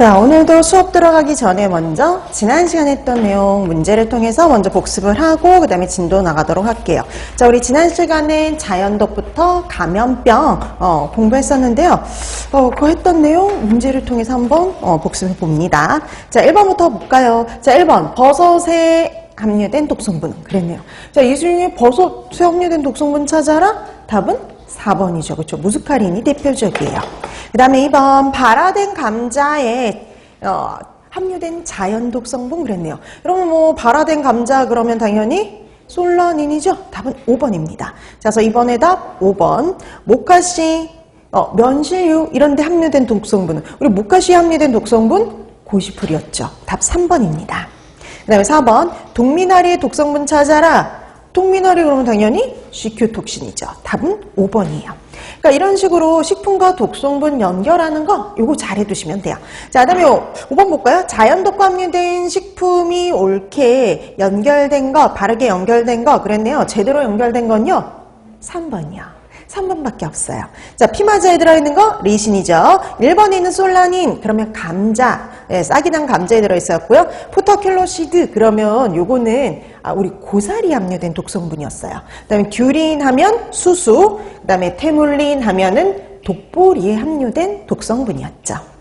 자, 오늘도 수업 들어가기 전에 먼저 지난 시간에 했던 내용 문제를 통해서 먼저 복습을 하고 그 다음에 진도 나가도록 할게요. 자, 우리 지난 시간엔 자연독부터 감염병 공부했었는데요. 그거 했던 내용 문제를 통해서 한번 복습해 봅니다. 자, 1번부터 볼까요? 자, 1번 버섯에 함유된 독성분 그랬네요. 자, 이 중에 버섯에 함유된 독성분 찾아라. 답은 4번이죠. 그렇죠? 무스카린이 대표적이에요. 그 다음에 2번 발화된 감자에 함유된 자연독성분 그랬네요. 여러분 뭐 발화된 감자 그러면 당연히 솔라닌이죠. 답은 5번입니다. 자, 그래서 이번에 답 5번 모카씨, 면실류 이런 데 함유된 독성분은 우리 모카씨에 함유된 독성분 고시풀이었죠. 답 3번입니다. 그 다음에 4번 동미나리의 독성분 찾아라. 동미나리 그러면 당연히 시큐톡신이죠. 답은 5번이에요. 그러니까 이런 식으로 식품과 독성분 연결하는 거 요거 잘 해두시면 돼요. 자, 그다음에 5번 볼까요? 자연독과 함유된 식품이 옳게 연결된 거, 바르게 연결된 거 그랬네요. 제대로 연결된 건요. 3번이요. 3번밖에 없어요. 자, 피마자에 들어있는 거 리신이죠. 1번에 있는 솔라닌 그러면 감자, 싹이 난 감자에 들어있었고요. 포터큘로시드 그러면 요거는 우리 고사리 함유된 독성분이었어요. 그 다음에 듀린 하면 수수, 그 다음에 테물린 하면은 독보리에 함유된 독성분이었죠.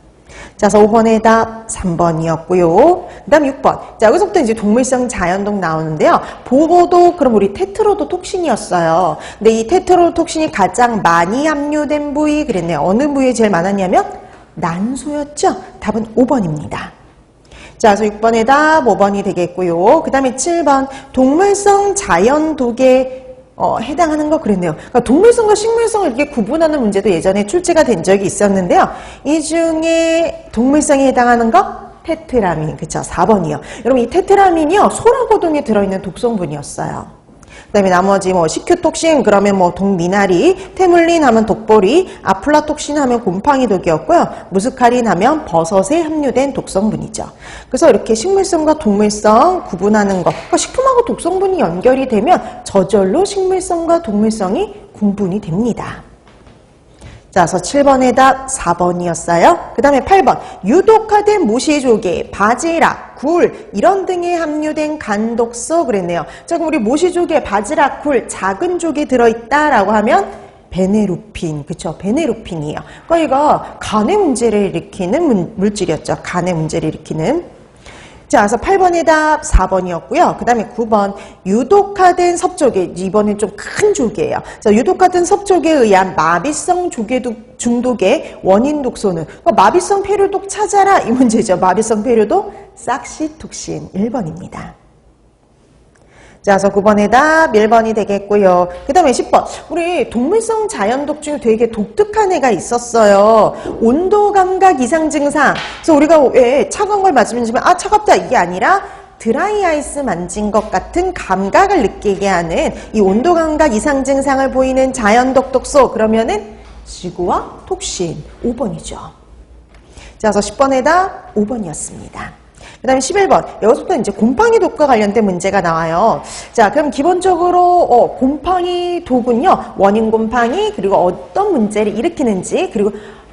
자, 그래서 5번의 답 3번이었고요. 그 다음 6번. 자, 여기서부터 이제 동물성 자연독 나오는데요. 보고도 그럼 우리 테트로도톡신이었어요. 근데 이 테트로도톡신이 가장 많이 함유된 부위 그랬네요. 어느 부위에 제일 많았냐면 난소였죠. 답은 5번입니다. 자, 그래서 6번의 답 5번이 되겠고요. 그 다음에 7번 동물성 자연독에 해당하는 거 그랬네요. 그러니까 동물성과 식물성을 이렇게 구분하는 문제도 예전에 출제가 된 적이 있었는데요. 이 중에 동물성에 해당하는 거 테트라민, 그쵸? 4번이요. 여러분 이 테트라민이요 소라고동에 들어있는 독성분이었어요. 그 다음에 나머지 뭐 시큐톡신 그러면 뭐 동미나리, 테물린 하면 독보리, 아플라톡신 하면 곰팡이 독이었고요. 무스카린 하면 버섯에 함유된 독성분이죠. 그래서 이렇게 식물성과 동물성 구분하는 거, 그러니까 식품하고 독성분이 연결이 되면 저절로 식물성과 동물성이 구분이 됩니다. 자, 그래서 7번의 답 4번이었어요. 그 다음에 8번 유독화된 모시조개, 바지락, 굴 이런 등에 함유된 간독소 그랬네요. 자, 그럼 우리 모시조개, 바지락, 굴 작은 족이 들어있다라고 하면 베네루핀, 그쵸? 베네루핀이에요. 그러니까 이거 간의 문제를 일으키는 물질이었죠. 간의 문제를 일으키는. 자, 그래서 8번의 답 4번이었고요. 그 다음에 9번 유독화된 섭조개, 이번엔 좀 큰 조개예요. 자, 유독화된 섭조개에 의한 마비성 조개 중독의 원인 독소는 마비성 폐류독 찾아라 이 문제죠. 마비성 폐류독 싹시톡신 1번입니다. 자, 그래서 9번의 답 1번이 되겠고요. 그 다음에 10번. 우리 동물성 자연독 중에 되게 독특한 애가 있었어요. 온도 감각 이상 증상. 그래서 우리가 왜 차가운 걸 맞으면 차갑다 이게 아니라 드라이 아이스 만진 것 같은 감각을 느끼게 하는 이 온도 감각 이상 증상을 보이는 자연독 독소. 그러면은 지구와 톡신 5번이죠. 자, 그래서 10번의 답 5번이었습니다. 그 다음에 11번. 여기서부터 이제 곰팡이 독과 관련된 문제가 나와요. 자, 그럼 기본적으로, 곰팡이 독은요, 원인 곰팡이, 그리고 어떤 문제를 일으키는지, 그리고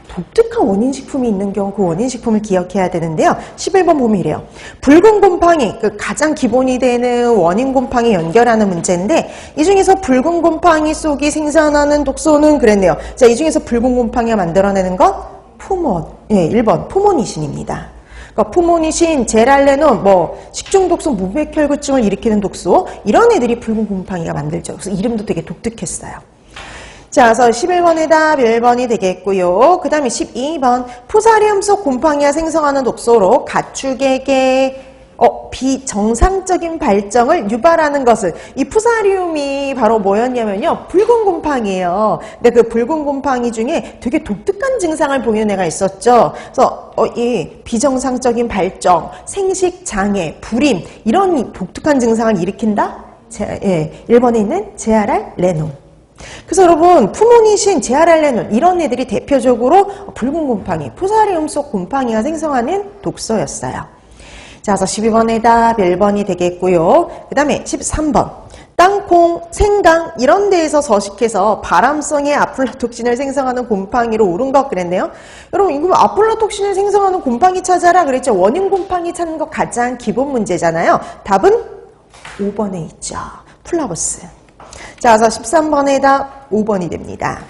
독특한 원인 식품이 있는 경우 그 원인 식품을 기억해야 되는데요. 11번 보면 이래요. 붉은 곰팡이, 그 가장 기본이 되는 원인 곰팡이 연결하는 문제인데, 이 중에서 붉은 곰팡이 속이 생산하는 독소는 그랬네요. 자, 이 중에서 붉은 곰팡이가 만들어내는 것, 푸몬. 예, 1번, 푸모니신입니다. 푸모니신, 제랄레논, 식중독소, 무백혈구증을 일으키는 독소 이런 애들이 붉은 곰팡이가 만들죠. 그래서 이름도 되게 독특했어요. 자, 그래서 11번의 답 1번이 되겠고요. 그 다음에 12번 푸사리움 속 곰팡이가 생성하는 독소로 가축에게 비정상적인 발정을 유발하는 것은 이 푸사리움이 바로 뭐였냐면요. 붉은 곰팡이에요. 근데 그 붉은 곰팡이 중에 되게 독특한 증상을 보이는 애가 있었죠. 그래서 이 비정상적인 발정, 생식 장애, 불임 이런 독특한 증상을 일으킨다? 1번에 있는 제아랄레논. 그래서 여러분 푸모니신, 제아랄레논 이런 애들이 대표적으로 붉은 곰팡이, 푸사리움 속 곰팡이가 생성하는 독소였어요. 자, 그래서 12번의 답 1번이 되겠고요. 그 다음에 13번. 땅콩, 생강 이런 데에서 서식해서 발암성의 아플라톡신을 생성하는 곰팡이로 옳은 것 그랬네요. 여러분 이거 아플라톡신을 생성하는 곰팡이 찾아라 그랬죠. 원인 곰팡이 찾는 거 가장 기본 문제잖아요. 답은 5번에 있죠. 플라보스. 자, 그래서 13번의 답 5번이 됩니다.